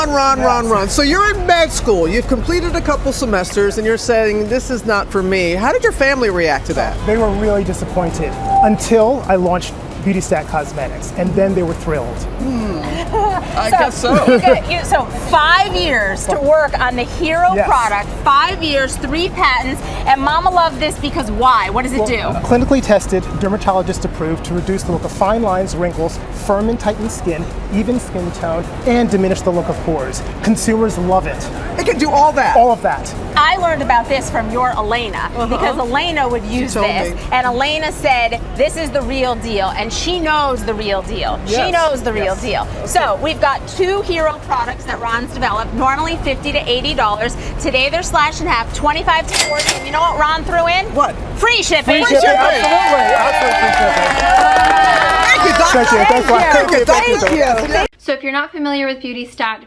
Ron. So you're in med school. You've completed a couple semesters, and you're saying this is not for me. How did your family react to that? They were really disappointed until I launched Beauty Stat Cosmetics, and then they were thrilled. I guess so. So 5 years to work on the hero product, 5 years, 3 patents, and Mama loved this because why? What does it do? Clinically tested, dermatologist approved to reduce the look of fine lines, wrinkles, firm and tightened skin, even skin tone, and diminish the look of pores. Consumers love it. It can do all that. All of that. I learned about this from your Elena because Elena would use this, and Elena said this is the real deal, and she knows the real deal. Yes. She knows the real deal. So we've got 2 hero products that Ron's developed, normally $50 to $80. Today they're slashed in half, 25 to 40. And you know what Ron threw in? What? Free shipping. Free shipping. Absolutely. Thank you, Doctor. Thank you. So if you're not familiar with Beauty Stat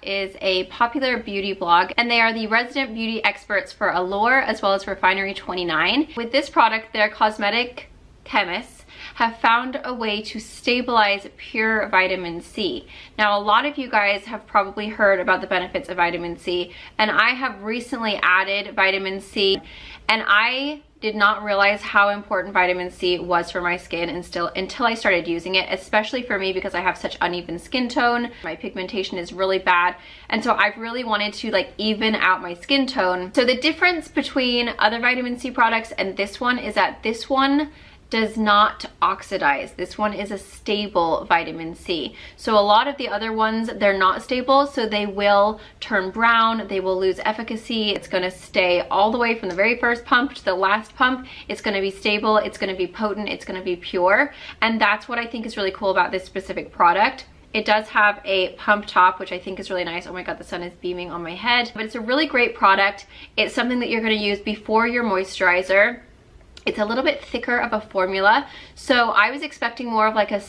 is a popular beauty blog, and they are the resident beauty experts for Allure as well as Refinery29. With this product, their cosmetic chemists have found a way to stabilize pure vitamin C. Now, a lot of you guys have probably heard about the benefits of vitamin C, and I have recently added vitamin C, and I did not realize how important vitamin C was for my skin until I started using it, especially for me because I have such uneven skin tone. My pigmentation is really bad, and so I've really wanted to like even out my skin tone. So the difference between other vitamin C products and this one is that this one does not oxidize. This one is a stable vitamin C. So a lot of the other ones, they're not stable, so they will turn brown, they will lose efficacy. It's gonna stay all the way from the very first pump to the last pump. It's gonna be stable, it's gonna be potent, it's gonna be pure. And that's what I think is really cool about this specific product. It does have a pump top, which I think is really nice. Oh my God, the sun is beaming on my head. But it's a really great product. It's something that you're gonna use before your moisturizer. It's a little bit thicker of a formula, so I was expecting more of like a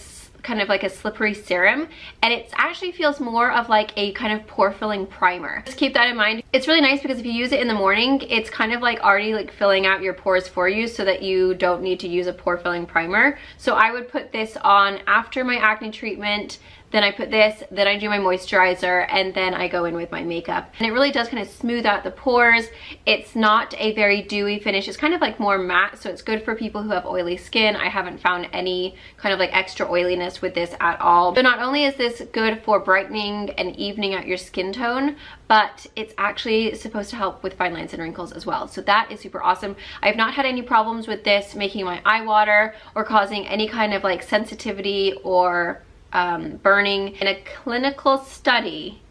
kind of like a slippery serum, and it actually feels more of like a kind of pore filling primer. Just keep that in mind. It's really nice because if you use it in the morning, it's kind of like already like filling out your pores for you so that you don't need to use a pore filling primer. So I would put this on after my acne treatment, then I put this, then I do my moisturizer, and then I go in with my makeup. And it really does kind of smooth out the pores. It's not a very dewy finish. It's kind of like more matte, so it's good for people who have oily skin. I haven't found any kind of like extra oiliness with this at all. So not only is this good for brightening and evening out your skin tone, but it's actually supposed to help with fine lines and wrinkles as well. So that is super awesome. I have not had any problems with this making my eye water or causing any kind of like sensitivity or burning. In a clinical study,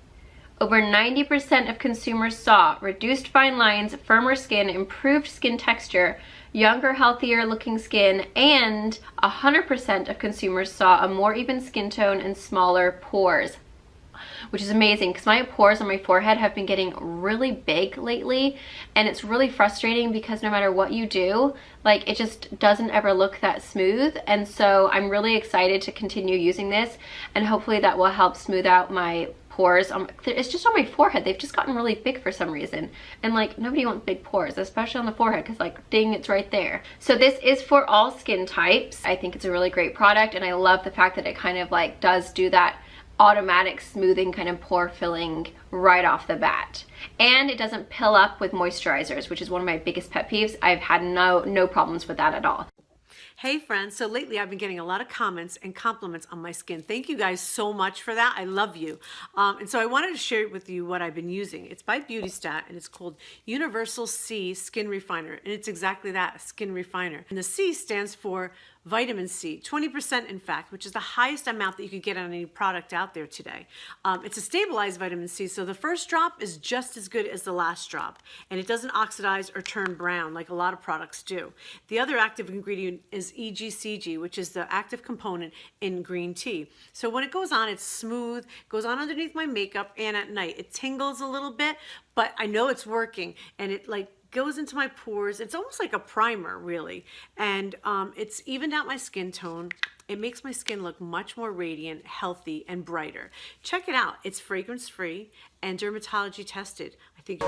over 90% of consumers saw reduced fine lines, firmer skin, improved skin texture, younger, healthier looking skin, and 100% of consumers saw a more even skin tone and smaller pores, which is amazing because my pores on my forehead have been getting really big lately, and it's really frustrating because no matter what you do, like it just doesn't ever look that smooth. And so I'm really excited to continue using this, and hopefully that will help smooth out my pores. It's just on my forehead. They've just gotten really big for some reason, and like nobody wants big pores, especially on the forehead, because like ding, it's right there. So this is for all skin types. I think it's a really great product, and I love the fact that it kind of like does do that automatic smoothing kind of pore filling right off the bat, and it doesn't pill up with moisturizers, which is one of my biggest pet peeves. I've had no problems with that at all. Hey friends, so lately I've been getting a lot of comments and compliments on my skin. Thank you guys so much for that. I love you. And so I wanted to share with you what I've been using. It's by Beauty Stat, and it's called Universal C Skin Refiner, and it's exactly that, a skin refiner. And the C stands for vitamin C, 20% in fact, which is the highest amount that you could get on any product out there today. It's a stabilized vitamin C, so the first drop is just as good as the last drop, and it doesn't oxidize or turn brown like a lot of products do. The other active ingredient is EGCG, which is the active component in green tea. So when it goes on, it's smooth, goes on underneath my makeup, and at night. It tingles a little bit, but I know it's working, and it like goes into my pores. It's almost like a primer, really. And it's evened out my skin tone. It makes my skin look much more radiant, healthy, and brighter. Check it out. It's fragrance-free and dermatology tested. I think